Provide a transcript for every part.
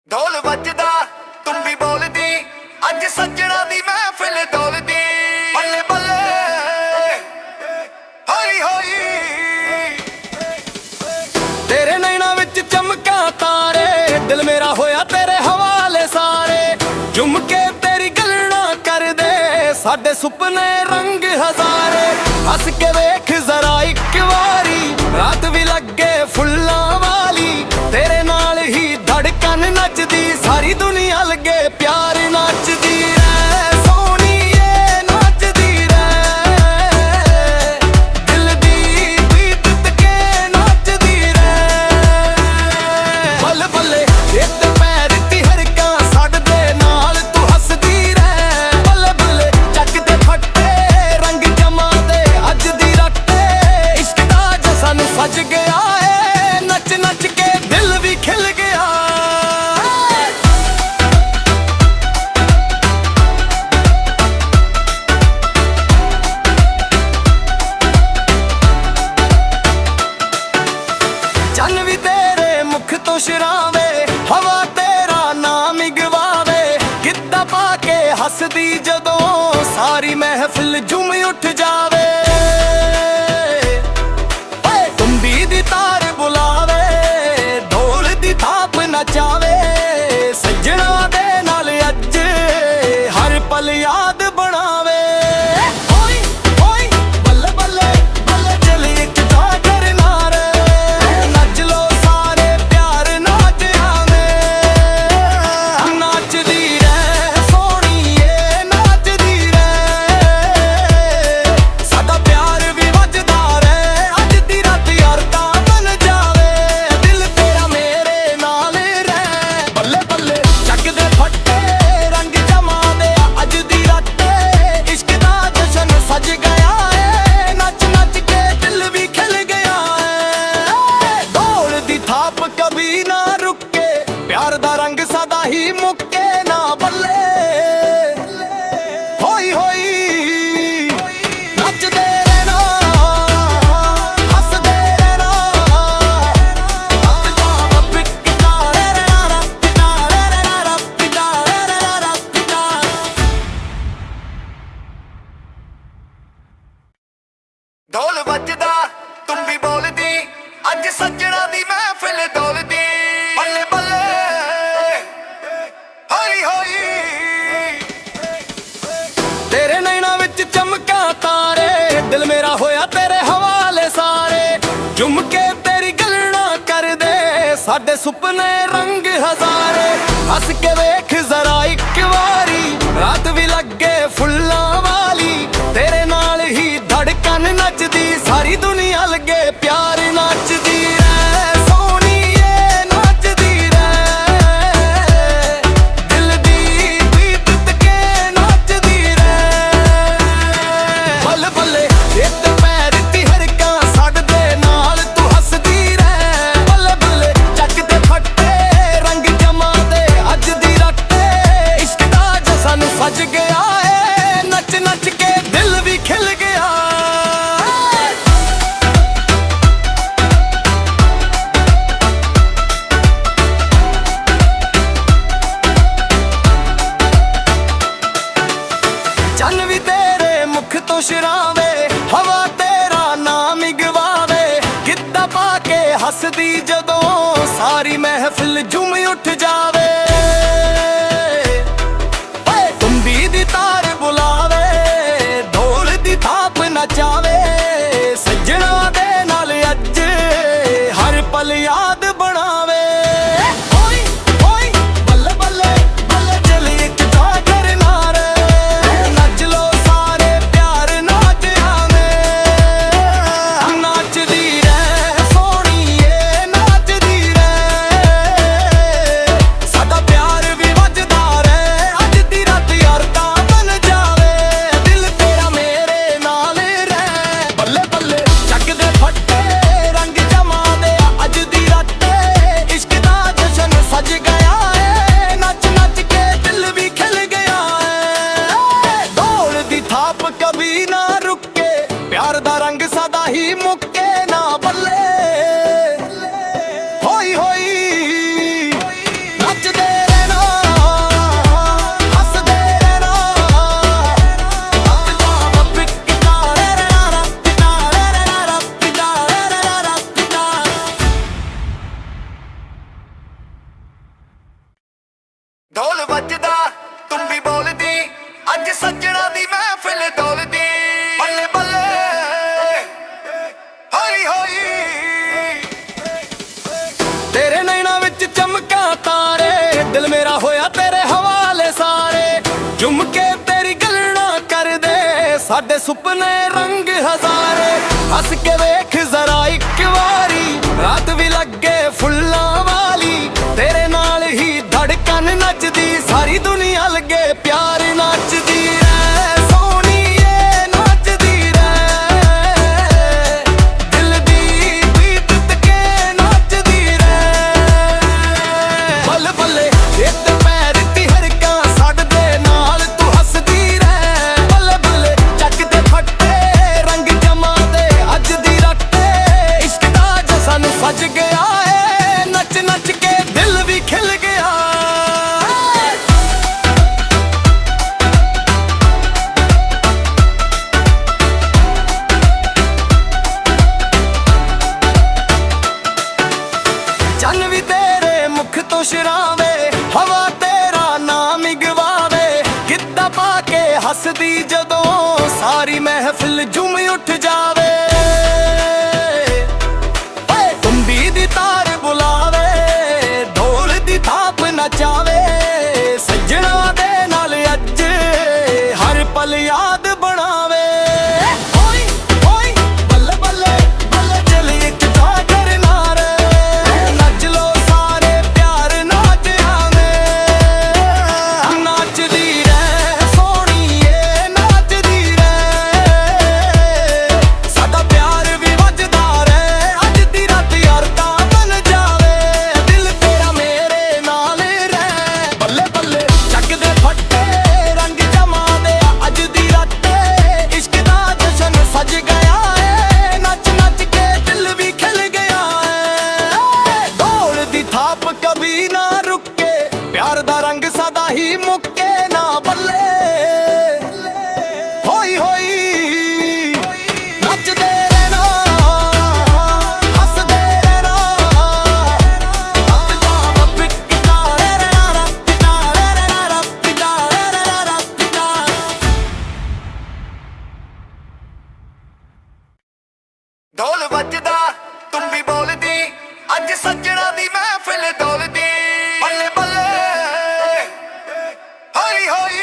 ढोल बजदा तुम भी बोलदी अज सजना दी महफिल डोलदी बल्ले बल्ले होई होई तेरे नैना विच चमका तारे दिल मेरा होया तेरे हवाले सारे झुम के तेरी गलना कर दे साडे सुपने रंग हजारे हस के वेख जरा एक बारी रात भी लगे फुल्लां वाली तेरे नाल ही धड़कन नचदी सारी दुनिया लगे प्यार नचदी रे सोहणीए नचदी रे दिल दी बीत तके नचदी रे बल्ले बल्ले इक पैर दी हरकां साडे नाल तू हसदी रे बल्ले बल्ले चक दे फट्टे रंग जमा दे अज दी राते इश्क दा जसन सज गया है नच नच के दिल भी खिल गया चन भी तेरे मुख तो शरावे हवा तेरा नाम गवावे गिद्दा पाके हसदी जदों सारी महफिल झूम उठ जावे तुम्बी दी तार बुलावे ढोल दी थाप नचावे सजना दे नाल अज हर पल याद बनावे ओए ओए बल्ले बल्ले बल्ले चल एक जागर नारे नच लो सारे प्यार नाच आवे नाचदी रे सोहणीए नाचदी रे साडा प्यार भी वजदा रे अज दी रात यार तां बन जावे दिल तेरा मेरे नाल रे बल्ले बल्ले चक दे फट्टे रंग जमा दे अज दी राते इश्क दा जशन सज गया है नच नच के दिल भी खिल गया है ढोल दी थाप कभी ना रुके प्यार दा रंग सदा ही मुक्के ना बल्ले होई होई नचदे रहना हसदे रहना अब जावा पिटा रे रे रा पिटा रे रे रा पिटा रे रे रा पिटा ढोल बजदा तुम भी बोलदी अज सजना दी महफिल डोलदी बल्ले बल्ले होई होई तेरे नैना विच चमका तारे दिल मेरा होया तेरे हवाले सारे झुम के तेरी गलना कर दे साडे सुपने रंग हजारे हस के वेख जरा एक बारी रात भी लगे फुल्लां वाली तेरे नाल ही धड़कन नचदी सारी दुनिया लगे प्यार नचदी रे सोहणीए नचदी रे दिल दी बीत तके नचदी रे बल्ले बल्ले इक पैर दी हरकां साडे नाल तू हसदी रे बल्ले बल्ले चक दे फट्टे रंग जमा दे अज दी राते इश्क दा जसन सज गया है नच नच के दिल भी खिल गया चन भी तेरे मुख तो शरावे हवा तेरा नाम गवावे गिद्दा पाके हसदी जदों सारी महफिल झूम उठ जावे तुम्बी दी तार बुलावे ढोल दी थाप नचावे सजना दे नाल अज हर पल याद बनावे ओए ओए बल्ले बल्ले बल्ले चल एक जागर नारे नच लो सारे प्यार नाच आवे नाचदी रे सोहणीए नाचदी रे ਸਾਡੇ ਸੁਪਨੇ ਰੰਗ ਹਜ਼ਾਰੇ। ਹੱਸ ਕੇ ਵੇਖ ਜ਼ਰਾ ਇੱਕ ਵਾਰੀ, ਰਾਤ ਵੀ ਲੱਗੇ ਫੁੱਲਾਂ ਵਾਲੀ। ਤੇਰੇ ਨਾਲ ਹੀ ਧੜਕਨ ਨੱਚਦੀ, ਸਾਰੀ ਦੁਨੀਆ ਲੱਗੇ ਪਿਆਰ ਨੱਚਦੀ ਰਹਿ ਸੋਹਣੀਏ ਨੱਚਦੀ ਰਹਿ। ਦਿਲ ਦੀ ਬੀਤ ਕੇ ਨੱਚਦੀ ਰਹਿ। ਬੱਲੇ ਬੱਲੇ ਇੱਤ ਪੈਰ ਤੀ ਹਰਕਾਂ ਛੱਡਦੇ ਨਾਲ ਤੂੰ ਹੱਸਦੀ ਰਹਿ। ਬੱਲੇ ਬੱਲੇ ਚੱਕ ਦੇ ਫੱਟੇ ਰੰਗ ਜਮਾ ਦੇ ਅੱਜ ਦੀ ਰਾਤੇ। ਇਸ਼ਕ ਦਾ ਜਸ਼ਨ ਸਜ ਗਿਆ ਏ, ਨੱਚ ਨੱਚ ਕੇ ਦਿਲ ਵੀ ਖਿਲ ਗਿਆ। ਚੰਨ ਵੀ ਤੇਰੇ ਮੁਖ ਤੋਂ ਸ਼ਰਾਵੇ, ਹਵਾ ਤੇਰਾ ਨਾਮ ਗਵਾਵੇ। ਗਿੱਧਾ ਪਾ ਕੇ ਹੱਸਦੀ ਜਦੋਂ ਸਾਰੀ ਮਹਿਫਿਲ ਝੂਮ ਉੱਠ ਜਾਵੇ। ਓਏ ਤੁੰਬੀ ਦੀ ਤਾਰ ਬੁਲਾਵੇ, ਢੋਲ ਦੀ ਥਾਪ ਨਚਾਵੇ। ਸੱਜਣਾ ਦੇ ਨਾਲ ਅੱਜ ਹਰ ਪਲ ਯਾਦ ਬਣਾਵੇ। ਓਏ ਓਏ ਬੱਲੇ ਬੱਲੇ ਬੱਲੇ ਚੱਲ ਇੱਕ ਜਾਗਰ ਨਾਰੇ। ਨੱਚ ਲੋ ਸਾਰੇ ਪਿਆਰ ਨਾਚ ਆਵੇ। ਨੱਚਦੀ ਰਹਿ ਸੋਹਣੀਏ ਨੱਚਦੀ ਰਹਿ। ਸਾਡਾ ਪਿਆਰ ਵੀ ਵੱਜਦਾ ਰਹੇ, ਅੱਜ ਦੀ ਰਾਤ ਯਾਰ ਤਾਂ ਬਣ ਜਾਵੇ। ਦਿਲ ਤੇਰਾ ਮੇਰੇ ਨਾਲ ਰਹਿ। ਬੱਲੇ ਬੱਲੇ ਚੱਕ ਦੇ ਫੱਟੇ ਰੰਗ ਜਮਾ ਦੇ ਅੱਜ ਦੀ ਰਾਤੇ। ਇਸ਼ਕ ਦਾ ਜਸ਼ਨ ਸਜ ਗਿਆ ਏ, ਨੱਚ ਨੱਚ ਕੇ ਦਿਲ ਵੀ ਖਿਲ ਗਿਆ ਏ। ਢੋਲ ਦੀ ਥਾਪ ਕभी ਨਾ ਰੁਕੇ, ਪਿਆਰ ਦਾ ਰੰਗ ਸਦਾ ਹੀ ਮੁੱਕੇ ਨਾ। ਬੱਲੇ ਹੋਈ ਹੋਈ ਨੱਚਦੇ ਰਹਿਣਾ, ਹੱਸਦੇ ਰਹਿਣਾ। ਢੋਲ ਵੱਜਦਾ ਤੁੰਬੀ ਬੋਲਦੀ, ਅੱਜ ਸੱਜਣਾ ਦੀ ਮਹਿਫਿਲ ਡੋਲਦੀ। ਬੱਲੇ ਬੱਲੇ ਹੋਈ ਹੋਈ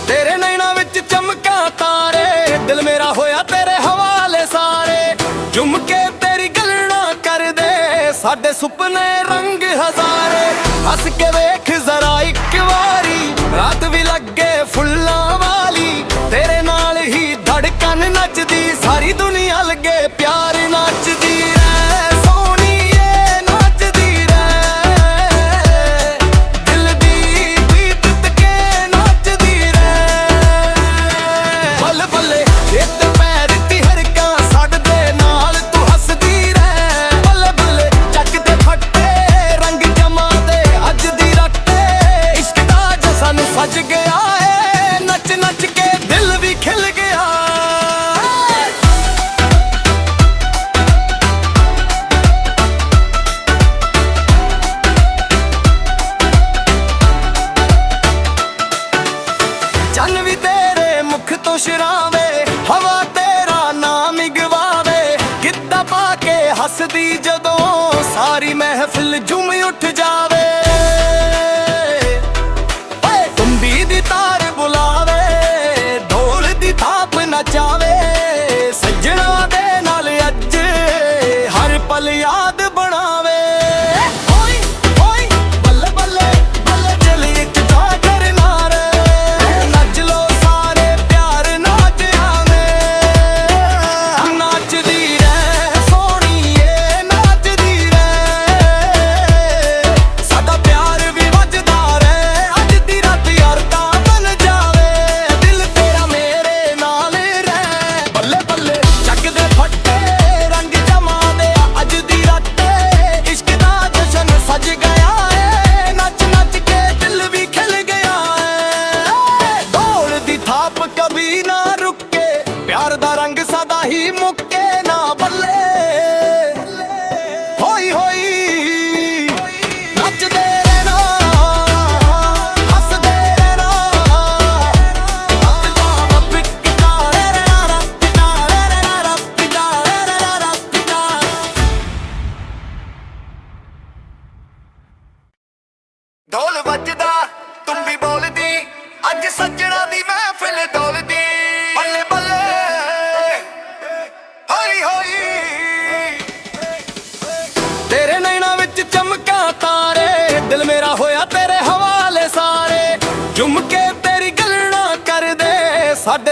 ਤੇਰੇ ਨੈਣਾਂ ਵਿੱਚ ਚਮਕਾਂ ਤਾਰੇ। ਦਿਲ ਮੇਰਾ ਹੋਇਆ ਤੇਰੇ ਹਵਾਲੇ ਸਾਰੇ। ਝੁੰਮ ਕੇ ਤੇਰੀ ਗੱਲਾਂ ਕਰਦੇ ਸਾਡੇ ਸੁਪਨੇ ਰੰਗ ਹਜ਼ਾਰੇ। ਹੱਸ ਕੇ ਵੇਖ ਜ਼ਰਾ ਇੱਕ ਵਾਰੀ, ਰਾਤ ਵੀ ਲੱਗੇ ਫੁੱਲਾਂ ਵਾਲੀ। ਤੇਰੇ ਨਾਲ ਹੀ ਧੜਕਨ ਨੱਚਦੀ, ਸਾਰੀ ਦੁਨੀਆ ਲੱਗੇ ਪਿਆਰ ਨੱਚਦੀ ਰਹਿ ਸੋਹਣੀਏ ਨੱਚਦੀ ਰਹਿ। ਦਿਲ ਦੀ ਬੀਤ ਕੇ ਨੱਚਦੀ ਰਹਿ। ਬੱਲੇ ਬੱਲੇ ਇੱਤ ਪੈਰ ਤੀ ਹਰਕਾਂ ਛੱਡਦੇ ਨਾਲ ਤੂੰ ਹੱਸਦੀ ਰਹਿ। ਬੱਲੇ ਬੱਲੇ ਚੱਕ ਦੇ ਫੱਟੇ ਰੰਗ ਜਮਾ ਦੇ ਅੱਜ ਦੀ ਰਾਤ।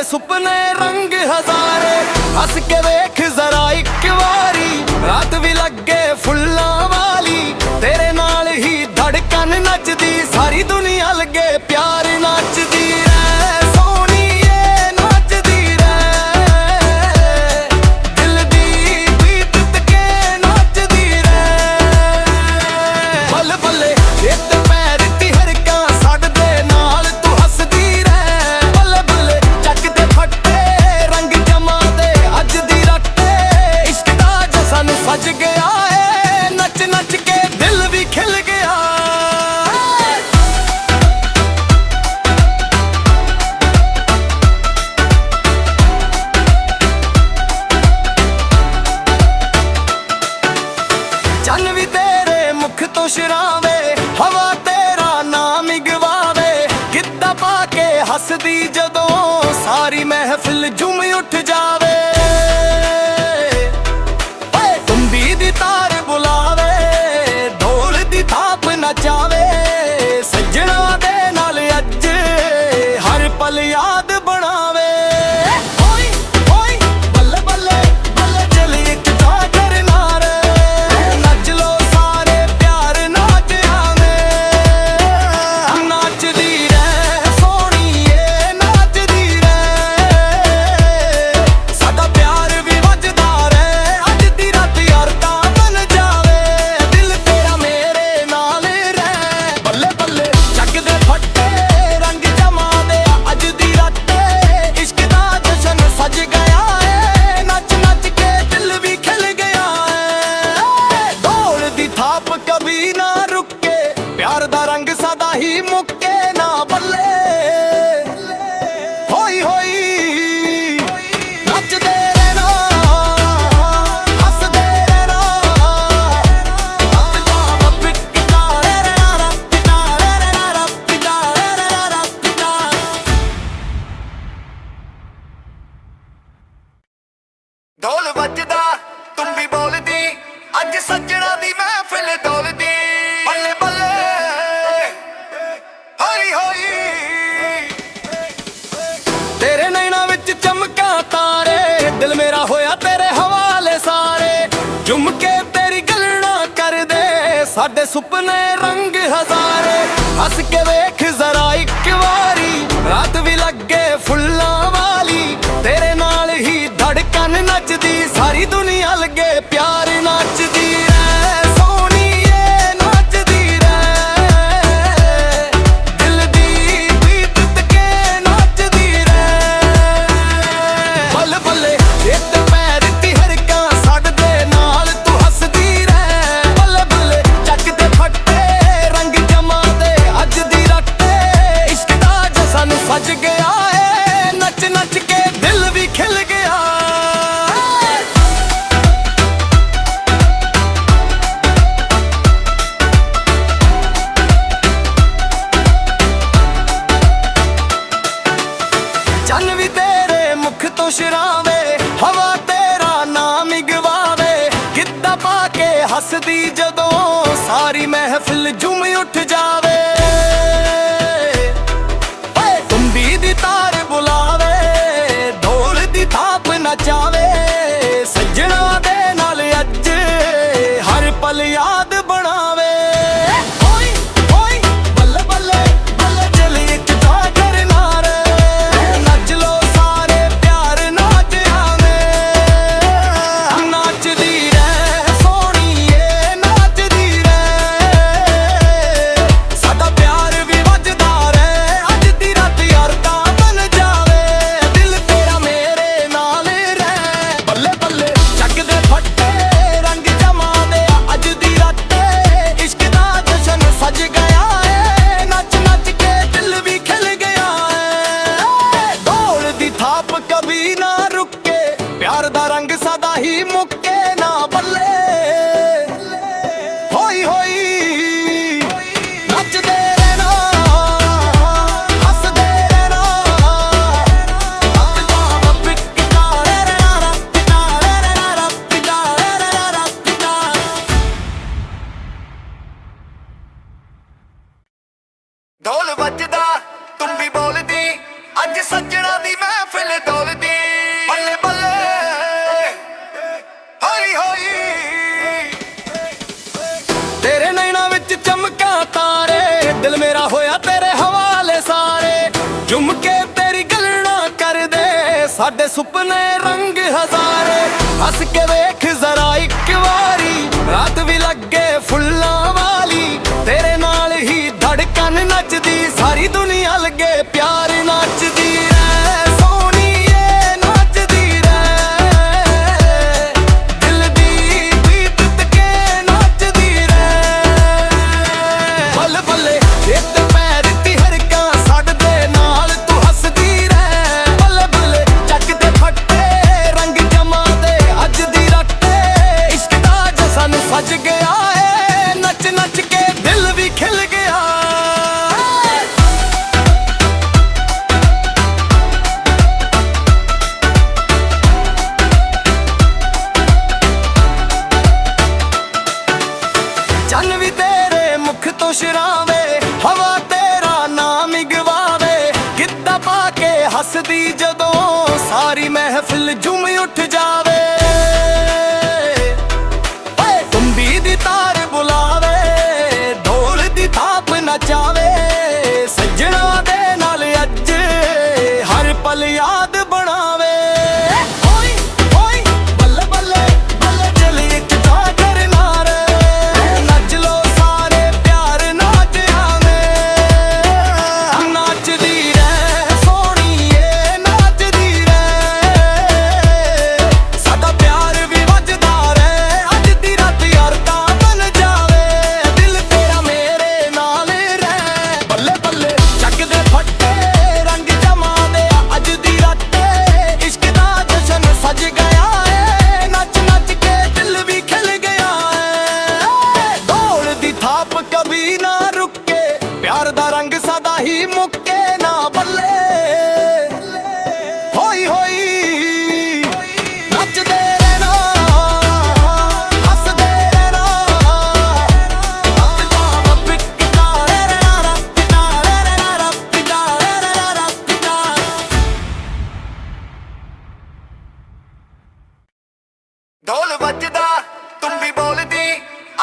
ਸਾਡੇ ਸੁਪਨੇ ਰੰਗ ਹਜ਼ਾਰੇ। ਹੱਸ ਕੇ ਵੇਖ ਜ਼ਰਾ ਇੱਕ ਵਾਰੀ, ਰਾਤ ਵੀ ਲੱਗੇ ਫੁੱਲਾਂ ਵਾਲੀ। ਤੇਰੇ ਨਾਲ ਹੀ ਧੜਕਨ ਨੱਚਦੀ, ਸਾਰੀ ਦੁਨੀਆ ਲੱਗੇ ਪਿਆਰ ਨੱਚਦੀ ਰਹਿ ਸੋਹਣੀਏ, ਨੱਚਦੀ ਰਹਿ ਦਿਲ ਦੀ ਬੀਤ ਕੇ ਨੱਚਦੀ ਰਹਿ। ਬੱਲੇ ਬੱਲੇ ਇੱਟ ਪੈਰ ਤੀ ਹਰਕਾਂ ਸਾਡੇ ਨਾਲ ਤੂੰ ਹੱਸਦੀ ਰਹਿ। ਬੱਲੇ ਬੱਲੇ ਚੱਕਦੇ ਫੱਟੇ ਰੰਗ ਜਮਾਂ ਦੇ ਅੱਜ ਦੀ ਰਾਤੇ। ਇਸ਼ਕ ਦਾ ਜਸ਼ਨ ਸਜ ਗਿਆ ਏ, ਨੱਚ ਨੱਚ ਕੇ ਦਿਲ ਵੀ ਖਿਲ ਗਿਆ। ਚੰਨ ਵੀ ਤੇਰੇ ਮੁਖ ਤੋਂ ਸ਼ਰਾਵੇ, ਹਵਾ ਤੇਰਾ ਨਾਮ ਗਵਾਵੇ। ਗਿੱਧਾ ਪਾ ਕੇ ਹੱਸਦੀ ਜਦੋਂ ਸਾਰੀ ਮਹਿਫਿਲ ਝੂਮ ਉੱਠ ਜਾਵੇ। ਓਏ ਤੁੰਬੀ ਦੀ ਤਾਰ ਬੁਲਾਵੇ, ਢੋਲ ਦੀ ਥਾਪ ਨਚਾਵੇ। ਸੱਜਣਾ ਦੇ ਨਾਲ ਅੱਜ ਹਰ ਪਲ ਯਾਦ ਬਣਾਵੇ। ਓਏ ਓਏ ਬੱਲੇ ਬੱਲੇ ਬੱਲੇ ਚੱਲ ਇੱਕ ਜਾਗਰ ਨਾਰੇ। ਨੱਚ ਲੋ ਸਾਰੇ ਪਿਆਰ ਨਾਚ ਆਵੇ। ਨੱਚਦੀ ਰਹਿ ਸੋਹਣੀਏ, ਨੱਚਦੀ ਰਹਿ। ਸਾਡਾ ਪਿਆਰ ਵੀ ਵੱਜਦਾ ਰਹੇ, ਅੱਜ ਦੀ ਰਾਤ ਯਾਰ ਤਾਂ ਬਣ ਜਾਵੇ। ਦਿਲ ਤੇਰਾ ਮੇਰੇ ਨਾਲ ਰਹਿ। ਬੱਲੇ ਬੱਲੇ ਚੱਕਦੇ ਫੱਟੇ ਰੰਗ ਜਮਾਂ ਦੇ ਅੱਜ ਦੀ ਰਾਤੇ। ਇਸ਼ਕ ਦਾ ਜਸ਼ਨ ਸਜ ਗਿਆ ਏ, ਨੱਚ ਨੱਚ ਕੇ ਦਿਲ ਵੀ ਖਿਲ ਗਿਆ ਏ। ਢੋਲ ਦੀ ਥਾਪ ਕभी ਨਾ ਰੁਕੇ, ਪਿਆਰ ਦਾ ਰੰਗ ਸਦਾ ਹੀ ਮੁੱਕੇ ਨਾ। ਬੱਲੇ ਹੋਈ ਹੋਈ ਨੱਚਦੇ ਰਹਿਣਾ, ਹੱਸਦੇ ਰਹਿਣਾ। ਢੋਲ ਵੱਜਦਾ ਤੁੰਬੀ ਬੋਲਦੀ, ਅੱਜ ਸੱਜਣਾ ਦੀ ਮਹਿਫਿਲ ਡੋਲਦੀ। ਬੱਲੇ ਬੱਲੇ ਹੋਈ ਹੋਈ ਤੇਰੇ ਨੈਣਾਂ ਵਿੱਚ ਚਮਕਾਂ ਤਾਰੇ। ਦਿਲ ਮੇਰਾ ਹੋਇਆ ਤੇਰੇ ਹਵਾਲੇ ਸਾਰੇ। ਝੁੰਮ ਕੇ ਤੇਰੀ ਗੱਲਾਂ ਕਰਦੇ ਸਾਡੇ ਸੁਪਨੇ ਰੰਗ ਹਜ਼ਾਰੇ। ਹੱਸ ਕੇ ਵੇਖ ਜ਼ਰਾ ਇੱਕ ਵਾਰੀ, ਰਾਤ ਵੀ ਲੱਗੇ ਫੁੱਲਾਂ ਵਾਲੀ। ਤੇਰੇ ਨਾਲ ਹੀ ਧੜਕਨ ਨੱਚਦੀ, ਸਾਰੀ ਦੁਨੀਆ ਲੱਗੇ ਪਿਆਰ ਨੱਚਦੀ ਰਹਿ ਸੋਹਣੀਏ, ਨੱਚਦੀ ਰਹਿ ਦਿਲ ਦੀ ਬੀਤ ਕੇ ਨੱਚਦੀ ਰਹਿ। ਬੱਲੇ ਬੱਲੇ ਇੱਟ ਪੈਰ ਤੀ ਹਰਕਾਂ ਸਾਡੇ ਨਾਲ ਤੂੰ ਹੱਸਦੀ ਰਹਿ। ਬੱਲੇ ਬੱਲੇ ਚੱਕਦੇ ਫੱਟੇ ਰੰਗ ਜਮਾਂ ਦੇ ਅੱਜ ਦੀ ਰਾਤੇ। ਇਸ਼ਕ ਦਾ ਜਸ਼ਨ ਸਜ ਗਿਆ ਏ, ਨੱਚ ਦਿਲ ਮੇਰਾ ਹੋਇਆ ਤੇਰੇ ਹਵਾਲੇ ਸਾਰੇ। ਝੁੰਮ ਕੇ ਤੇਰੀ ਗੱਲਾਂ ਕਰਦੇ ਸਾਡੇ ਸੁਪਨੇ ਰੰਗ ਹਜ਼ਾਰੇ। ਹੱਸ ਕੇ ਵੇਖ ਜ਼ਰਾ ਇੱਕ ਵਾਰੀ ਰਾਤ ਵੀ ਲੱਗੇ ਫੁੱਲਾਂ ਵਾਲੀ। ਤੇਰੇ ਨਾਲ ਹੀ ਧੜਕਨ ਨੱਚਦੀ ਸਾਰੀ ਦੁਨੀਆ ਲੱਗੇ ਪਿਆਰ ਨੱਚਦੀ ਰਹਿ ਸੋਹਣੀਏ ਨੱਚਦੀ ਰਹਿ। ਦਿਲ ਦੀ ਬੀਤ ਤੱਕੇ ਨੱਚਦੀ ਰਹਿ। ਬੱਲੇ ਬੱਲੇ ਇੱਤ ਪੈਰ ਤੀ ਹਰਕਾਂ ਛੱਡਦੇ ਨਾਲ ਤੂੰ ਹੱਸਦੀ ਰਹਿ। ਬੱਲੇ ਬੱਲੇ ਚੱਕ ਦੇ ਫੱਟੇ ਰੰਗ ਜਮਾ ਦੇ ਅੱਜ ਦੀ ਰਾਤੇ। ਇਸ਼ਕ ਦਾ ਜਸ਼ਨ ਸਜ ਗਿਆ ਏ ਨੱਚ ਨੱਚ ਕੇ ਦਿਲ ਵੀ ਖਿਲ ਗਿਆ। ਚੰਨ ਵੀ ਤੇਰੇ ਮੁਖ ਤੋਂ ਸ਼ਰਾਵੇ ਹਵਾ ਤੇਰਾ ਨਾਮ ਗਵਾਵੇ। ਗਿੱਧਾ ਪਾ ਕੇ ਹੱਸਦੀ ਜਦੋਂ ਸਾਰੀ ਮਹਿਫਿਲ ਝੂਮ ਉੱਠ ਜਾਵੇ। ਓਏ ਤੁੰਬੀ ਦੀ ਤਾਰ ਬੁਲਾਵੇ ਢੋਲ ਦੀ ਥਾਪ ਨਚਾਵੇ। ਸੱਜਣਾ ਦੇ ਨਾਲ ਅੱਜ ਹਰ ਪਲ ਯਾਦ ਬਣਾਵੇ। ਓਏ ਓਏ ਬੱਲੇ ਬੱਲੇ ਬੱਲੇ ਚੱਲ ਇੱਕ ਜਾਗਰ ਨਾਰੇ। ਨੱਚ ਲੋ ਸਾਰੇ ਪਿਆਰ ਨਾਚ ਆਵੇ। ਨੱਚਦੀ ਰਹਿ ਸੋਹਣੀਏ ਨੱਚਦੀ ਰਹਿ। ਸਾਡਾ ਪਿਆਰ ਵੀ ਵੱਜਦਾ ਰਹਿ ਅੱਜ ਦੀ ਰਾਤ ਯਾਰ ਤਾਂ ਬਣ ਜਾਵੇ। ਦਿਲ ਤੇਰਾ ਮੇਰੇ ਨਾਲ ਰਹਿ। ਬੱਲੇ ਬੱਲੇ ਚੱਕ ਦੇ ਫੱਟੇ ਰੰਗ ਜਮਾ ਦੇ ਅੱਜ ਦੀ ਰਾਤੇ। ਇਸ਼ਕ ਦਾ ਜਸ਼ਨ ਸਜ ਗਿਆ ਏ ਨੱਚ ਨੱਚ ਕੇ ਦਿਲ ਵੀ ਖਿਲ ਗਿਆ ਏ। ਦੌੜ ਦੀ ਥਾਪ ਕभी ਨਾ ਰੁਕੇ ਪਿਆਰ ਦਾ ਰੰਗ ਸਦਾ ਹੀ ਮੁੱਕੇ ਨਾ। ਬੱਲੇ ਹੋਈ ਹੋਈ ਨੱਚਦੇ ਰਹਿਣਾ ਹੱਸਦੇ ਰਹਿਣਾ। ਨੱਚਦਾ ਪਿੱਟਦਾ ਰਹਿਣਾ ਪਿੱਟਦਾ ਰਹਿਣਾ ਪਿੱਟਦਾ ਰਹਿਣਾ ਪਿੱਟਦਾ। ਢੋਲ ਵੱਜਦਾ ਤੁੰਬੀ ਬੋਲਦੀ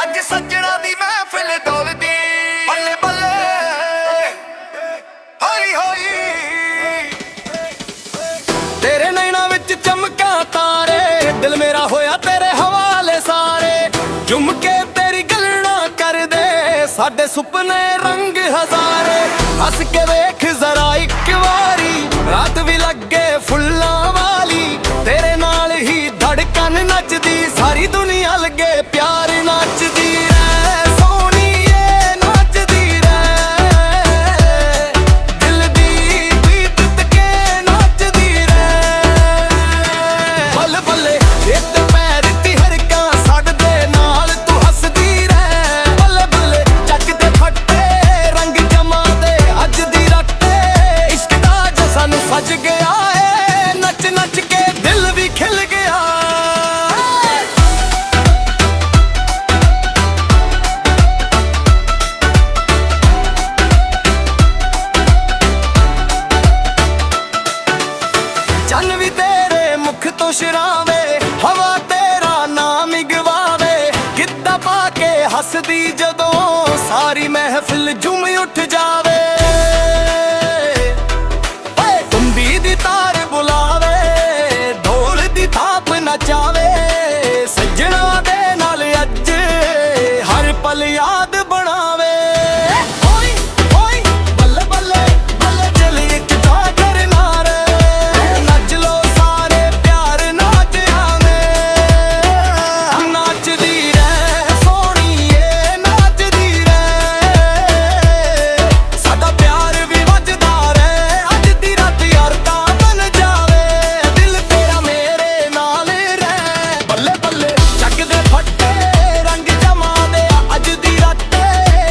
ਅੱਜ ਸੱਜਣਾ ਦੀ ਮਹਿਫਿਲ ਡੋਲਦੀ। ਬੱਲੇ ਬੱਲੇ ਹੋਈ ਹੋਈ ਤੇਰੇ ਨੈਣਾਂ ਵਿੱਚ ਚਮਕਾਂ ਤਾਰੇ। ਦਿਲ ਮੇਰਾ ਹੋਇਆ ਤੇਰੇ ਹਵਾਲੇ ਸਾਰੇ। ਝੁੰਮ ਕੇ ਤੇਰੀ ਗੱਲਾਂ ਕਰਦੇ ਸਾਡੇ ਸੁਪਨੇ ਰੰਗ ਹਜ਼ਾਰੇ। ਹੱਸ ਕੇ ਵੇਖ ਜ਼ਰਾ ਇੱਕ ਵਾਰੀ ਰਾਤ ਵੀ ਲੱਗੇ ਫੁੱਲਾਂ ਵਾਲੀ। ਤੇਰੇ ਨਾਲ ਹੀ ਧੜਕਨ ਨੱਚਦੀ ਸਾਰੀ ਦੁਨੀਆ ਲੱਗੇ ਪਿਆਰ ਨੱਚਦੀ ਰਹਿ ਸੋਹਣੀਏ ਨੱਚਦੀ ਰਹਿ। ਦਿਲ ਦੀ ਬੀਤ ਤੱਕੇ ਨੱਚਦੀ ਰਹਿ। ਬੱਲੇ ਬੱਲੇ ਇੱਤ ਪੈਰ ਤੀ ਹਰਕਾਂ ਛੱਡਦੇ ਨਾਲ ਤੂੰ ਹੱਸਦੀ ਰਹਿ। ਬੱਲੇ ਬੱਲੇ ਚੱਕ ਦੇ ਫੱਟੇ ਰੰਗ ਜਮਾ ਦੇ ਅੱਜ ਦੀ ਰਾਤੇ। ਇਸ਼ਕ ਦਾ ਜਸ਼ਨ ਸਜ ਗਿਆ ਏ ਨੱਚ ਨੱਚ ਕੇ ਦਿਲ ਵੀ ਖਿਲ ਗਿਆ। ਚੰਨ ਵੀ ਤੇਰੇ ਮੁਖ ਤੋਂ ਸ਼ਰਾਵੇ ਹਵਾ ਤੇਰਾ ਨਾਮ ਗਵਾਵੇ। ਗਿੱਧਾ ਪਾ ਕੇ ਹੱਸਦੀ ਜਦੋਂ ਸਾਰੀ ਮਹਿਫਿਲ ਝੂਮ ਉੱਠ ਜਾਵੇ। ਓਏ ਤੁੰਬੀ ਦੀ ਤਾਰ ਬੁਲਾਵੇ ਢੋਲ ਦੀ ਥਾਪ ਨਚਾਵੇ। ਸੱਜਣਾ ਦੇ ਨਾਲ ਅੱਜ ਹਰ ਪਲ ਯਾਦ ਬਣਾਵੇ। ਓਏ ਓਏ ਬੱਲੇ ਬੱਲੇ ਬੱਲੇ ਚੱਲ ਇੱਕ ਜਾਗਰ ਨਾਰੇ। ਨੱਚ ਲੋ ਸਾਰੇ ਪਿਆਰ ਨਾਚ ਆਵੇ। ਨੱਚਦੀ ਰਹਿ ਸੋਹਣੀਏ ਨੱਚਦੀ ਰਹਿ। ਸਾਡਾ ਪਿਆਰ ਵੀ ਵੱਜਦਾ ਰਹਿ ਅੱਜ ਦੀ ਰਾਤ ਯਾਰ ਤਾਂ ਬਣ ਜਾਵੇ। ਦਿਲ ਤੇਰਾ ਮੇਰੇ ਨਾਲ ਰਹਿ। ਬੱਲੇ ਬੱਲੇ ਚੱਕ ਦੇ ਫੱਟੇ ਰੰਗ ਜਮਾ ਦੇ ਅੱਜ ਦੀ ਰਾਤੇ।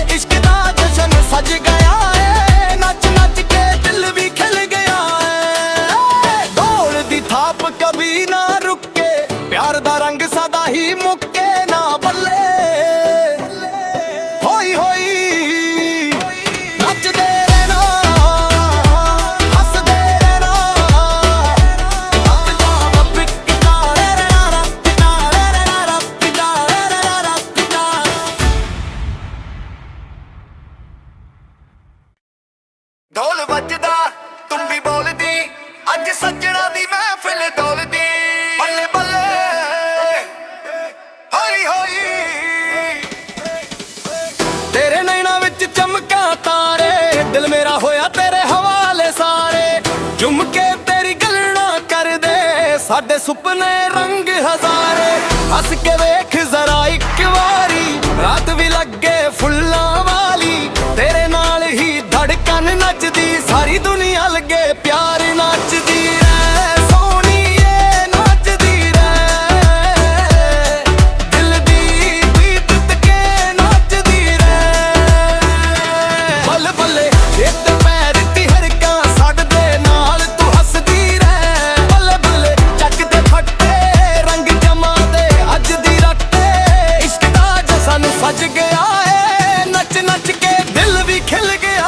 ਦਿਲ ਮੇਰਾ ਹੋਇਆ ਤੇਰੇ ਹਵਾਲੇ ਸਾਰੇ ਝੁੰਮ ਕੇ ਤੇਰੀ ਗੱਲਾਂ ਕਰਦੇ ਸਾਡੇ ਸੁਪਨੇ ਰੰਗ ਹਜ਼ਾਰੇ ਹੱਸ ਕੇ ਵੇਖ ਜ਼ਰਾ ਇੱਕ ਵਾਰੀ ਰਾਤ ਵੀ ਲੱਗੇ ਫੁੱਲਾਂ ਵਾਲੀ ਤੇਰੇ ਨਾਲ ਹੀ ਧੜਕਨ ਨੱਚਦੀ ਸਾਰੀ ਦੁਨੀਆ ਲੱਗੇ ਪਿਆਰ ਨੱਚਦੀ ਰਹਿ ਸੋਹਣੀਏ ਨੱਚਦੀ ਰਹਿ ਦਿਲ ਦੀ ਬੀਤ ਕੇ ਨੱਚਦੀ ਰਹਿ ਬੱਲੇ ਬੱਲੇ ਇੱਕ ਪੈਰ ਦੀ ਹਰਕਾਂ ਸਾਡੇ ਨਾਲ ਤੂੰ ਹੱਸਦੀ ਰਹਿ ਬੱਲੇ ਬੱਲੇ ਚੱਕ ਦੇ ਫੱਟੇ ਰੰਗ ਜਮਾ ਦੇ ਅੱਜ ਦੀ ਰਾਤੇ ਇਸ਼ਕ ਦਾ ਜਸ਼ਨ ਸਜ ਗਿਆ ਏ ਨੱਚ ਨੱਚ ਕੇ ਦਿਲ ਵੀ ਖਿਲ ਗਿਆ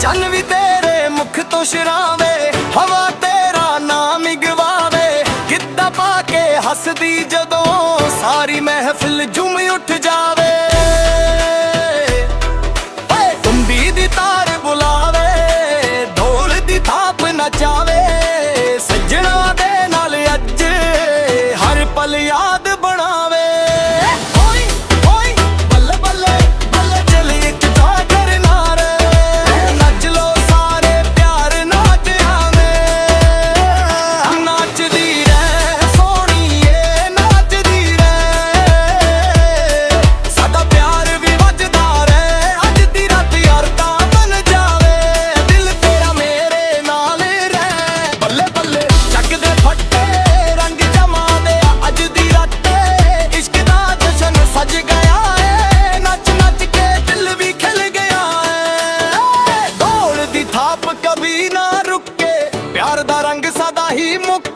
ਚੰਨ ਵੀ ਤੇਰੇ ਮੁਖ ਤੋਂ ਸ਼ਰਾਵੇ ਹਵਾ ਤੇਰਾ ਨਾਮ ਗਵਾਵੇ ਗਿੱਧਾ ਪਾ ਕੇ ਹੱਸਦੀ ਜਦੋਂ ਸਾਰੀ ਮਹਿਫਿਲ ਝੂਮ ਉੱਠ ਜਾਵੇ ਓਏ ਤੁੰਬੀ ਦੀ ਤਾਰ ਬੁਲਾਵੇ ਢੋਲ ਦੀ ਥਾਪ ਨਚਾਵੇ ਸੱਜਣਾ ਦੇ ਨਾਲ ਅੱਜ ਹਰ ਪਲ ਯਾਦ ਬਣਾਵੇ ਓਏ ਓਏ ਬੱਲੇ ਬੱਲੇ ਬੱਲੇ ਚੱਲ ਇੱਕ ਜਾਗਰ ਨਾਰੇ ਨੱਚ ਲੋ ਸਾਰੇ ਪਿਆਰ ਨਾਚ ਆਵੇ ਨੱਚਦੀ ਰਹਿ ਸੋਹਣੀਏ ਨੱਚਦੀ ਰਹਿ ਸਾਡਾ ਪਿਆਰ ਵੀ ਵੱਜਦਾ ਰਹਿ ਅੱਜ ਦੀ ਰਾਤ ਯਾਰ ਤਾਂ ਬਣ ਜਾਵੇ ਦਿਲ ਤੇਰਾ ਮੇਰੇ ਨਾਲ ਰਹਿ ਬੱਲੇ ਬੱਲੇ ਚੱਕ ਦੇ ਫੱਟੇ ਰੰਗ ਜਮਾ ਦੇ ਅੱਜ ਦੀ ਰਾਤੇ ਇਸ਼ਕ ਦਾ ਜਸ਼ਨ ਸਜ ਗਿਆ ਏ ਨੱਚ ਨੱਚ ਕੇ ਦਿਲ ਵੀ ਖਿਲ ਗਿਆ ਏ ਢੋਲ ਦੀ ਥਾਪ ਕभी ਨਾ ਰੁਕੇ ਪਿਆਰ ਦਾ ਰੰਗ ਸਦਾ ਹੀ ਮੁੱਕ